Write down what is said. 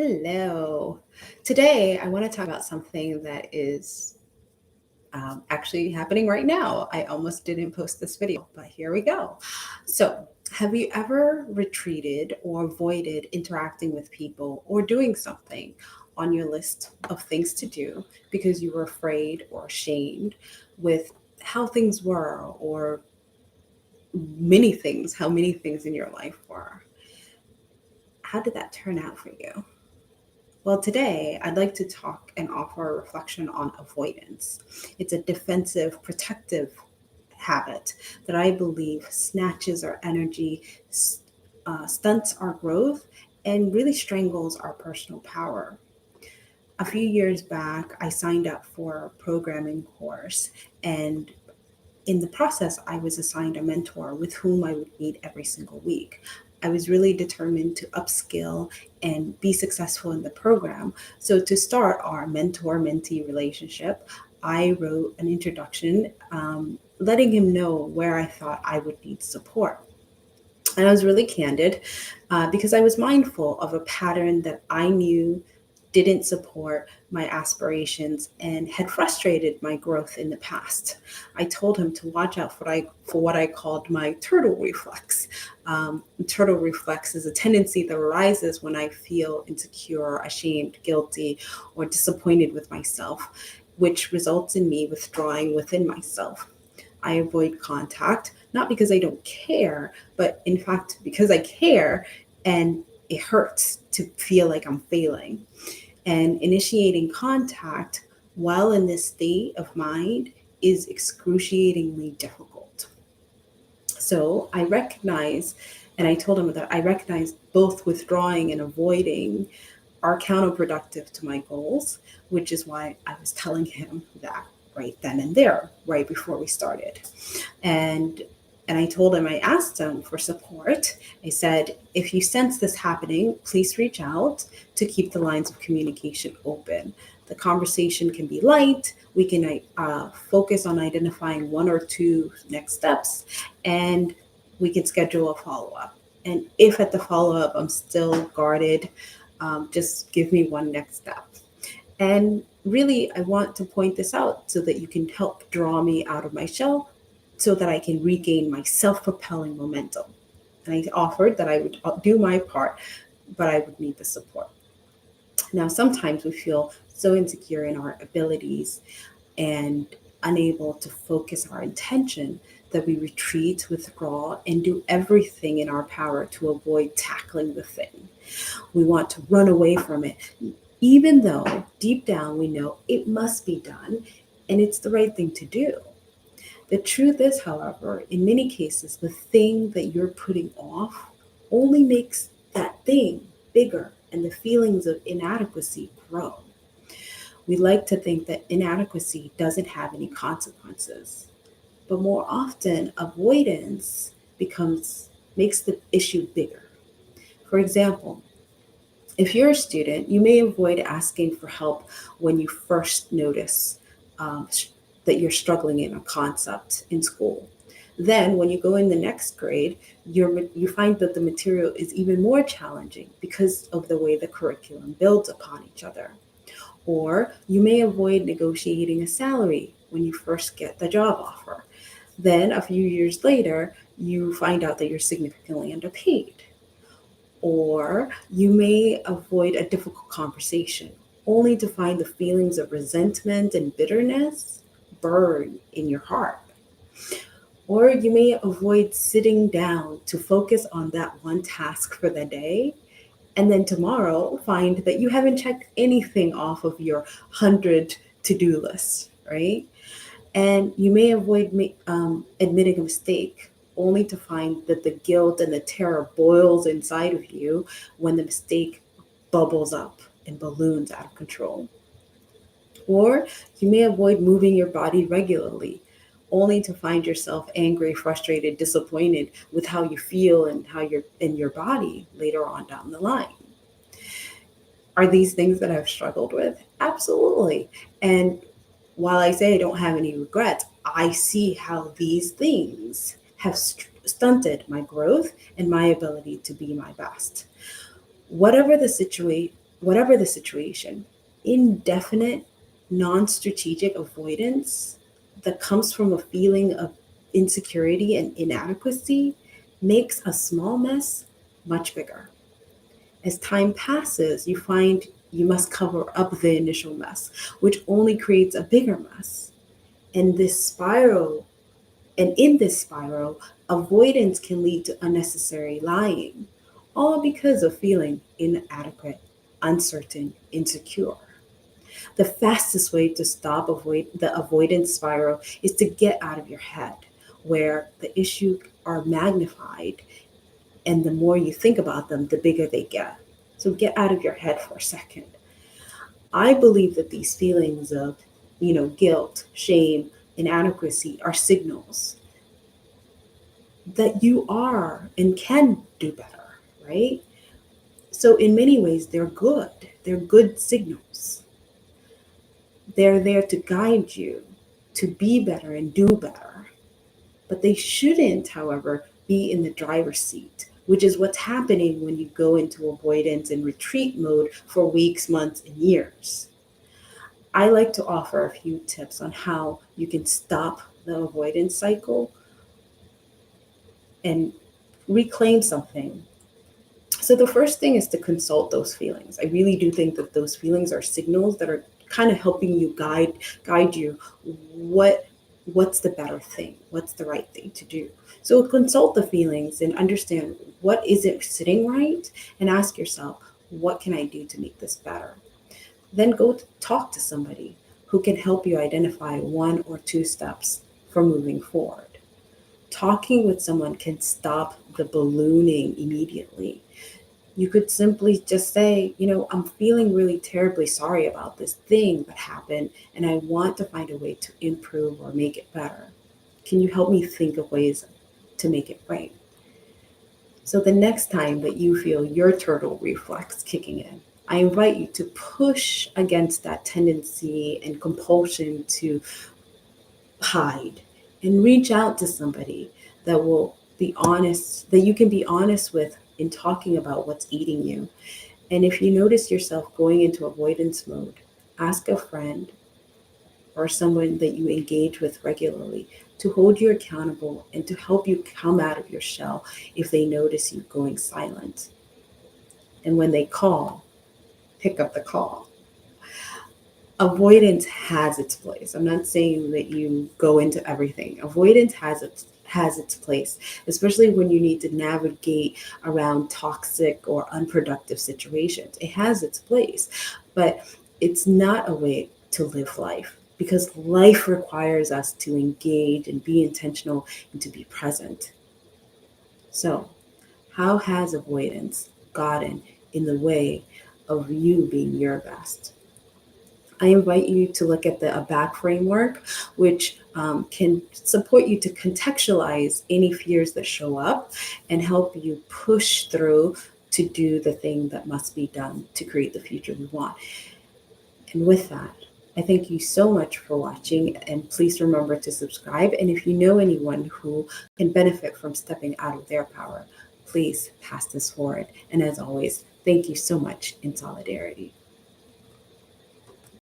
Hello. Today, I want to talk about something that is actually happening right now. I almost didn't post this video, but here we go. So, have you ever retreated or avoided interacting with people or doing something on your list of things to do because you were afraid or ashamed with how things were, or how many things in your life were? How did that turn out for you? Well, today I'd like to talk and offer a reflection on avoidance. It's a defensive, protective habit that I believe snatches our energy, stunts our growth, and really strangles our personal power. A few years back, I signed up for a programming course, and in the process, I was assigned a mentor with whom I would meet every single week. I was really determined to upskill and be successful in the program. So, to start our mentor mentee relationship, I wrote an introduction, letting him know where I thought I would need support. And I was really candid because I was mindful of a pattern that I knew didn't support my aspirations and had frustrated my growth in the past. I told him to watch out for what I called my turtle reflex. Turtle reflex is a tendency that arises when I feel insecure, ashamed, guilty, or disappointed with myself, which results in me withdrawing within myself. I avoid contact, not because I don't care, but in fact, because I care and it hurts to feel like I'm failing. And initiating contact while in this state of mind is excruciatingly difficult. So I recognize, and I told him that I recognize both withdrawing and avoiding are counterproductive to my goals, which is why I was telling him that right then and there, right before we started. And and I told him, I asked him for support. I said, if you sense this happening, please reach out to keep the lines of communication open. The conversation can be light. We can focus on identifying one or two next steps, and we can schedule a follow up. And if at the follow up I'm still guarded, just give me one next step. And really, I want to point this out so that you can help draw me out of my shell so that I can regain my self propelling momentum. And I offered that I would do my part, but I would need the support. Now, sometimes we feel so insecure in our abilities and unable to focus our intention that we retreat, withdraw, and do everything in our power to avoid tackling the thing. We want to run away from it, even though deep down we know it must be done and it's the right thing to do. The truth is, however, in many cases, the thing that you're putting off only makes that thing bigger and the feelings of inadequacy grow. We like to think that inadequacy doesn't have any consequences, but more often, avoidance makes the issue bigger. For example, if you're a student, you may avoid asking for help when you first notice that you're struggling in a concept in school. Then, when you go in the next grade, you find that the material is even more challenging because of the way the curriculum builds upon each other. Or you may avoid negotiating a salary when you first get the job offer. Then, a few years later, you find out that you're significantly underpaid. Or you may avoid a difficult conversation only to find the feelings of resentment and bitterness burn in your heart. Or you may avoid sitting down to focus on that one task for the day, and then tomorrow find that you haven't checked anything off of your 100 to do list, right? And you may avoid admitting a mistake only to find that the guilt and the terror boils inside of you when the mistake bubbles up and balloons out of control. Or you may avoid moving your body regularly only to find yourself angry, frustrated, disappointed with how you feel and how you're in your body later on down the line. Are these things that I've struggled with? Absolutely. And while I say I don't have any regrets, I see how these things have stunted my growth and my ability to be my best. Whatever the situation, whatever the situation, indefinite, non-strategic avoidance that comes from a feeling of insecurity and inadequacy makes a small mess much bigger. As time passes, you find you must cover up the initial mess, which only creates a bigger mess. And this spiral, and in this spiral, avoidance can lead to unnecessary lying, all because of feeling inadequate, uncertain, insecure. The fastest way to stop the avoidance spiral is to get out of your head, where the issues are magnified, and the more you think about them, the bigger they get. So get out of your head for a second. I believe that these feelings of, guilt, shame, inadequacy are signals that you are and can do better, right? So in many ways, they're good. They're good signals. They're there to guide you to be better and do better. But they shouldn't, however, be in the driver's seat, which is what's happening when you go into avoidance and retreat mode for weeks, months, and years. I like to offer a few tips on how you can stop the avoidance cycle and reclaim something. So the first thing is to consult those feelings. I really do think that those feelings are signals that are kind of helping you guide you what's the better thing, what's the right thing to do. So consult the feelings and understand what isn't sitting right, and ask yourself, what can I do to make this better? Then go talk to somebody who can help you identify one or two steps for moving forward. Talking with someone can stop the ballooning immediately. You could simply just say, I'm feeling really terribly sorry about this thing that happened, and I want to find a way to improve or make it better. Can you help me think of ways to make it right? So the next time that you feel your turtle reflex kicking in, I invite you to push against that tendency and compulsion to hide and reach out to somebody that will be honest, that you can be honest with in talking about what's eating you. And if you notice yourself going into avoidance mode, ask a friend or someone that you engage with regularly to hold you accountable and to help you come out of your shell if they notice you going silent. And when they call, pick up the call. Avoidance has its place. I'm not saying that you go into everything. Avoidance has its place, especially when you need to navigate around toxic or unproductive situations. It has its place, but it's not a way to live life, because life requires us to engage and be intentional and to be present. So, how has avoidance gotten in the way of you being your best? I invite you to look at the ABACK Framework, which can support you to contextualize any fears that show up and help you push through to do the thing that must be done to create the future we want. And with that, I thank you so much for watching, and please remember to subscribe. And if you know anyone who can benefit from stepping out of their power, please pass this forward. And as always, thank you so much in solidarity.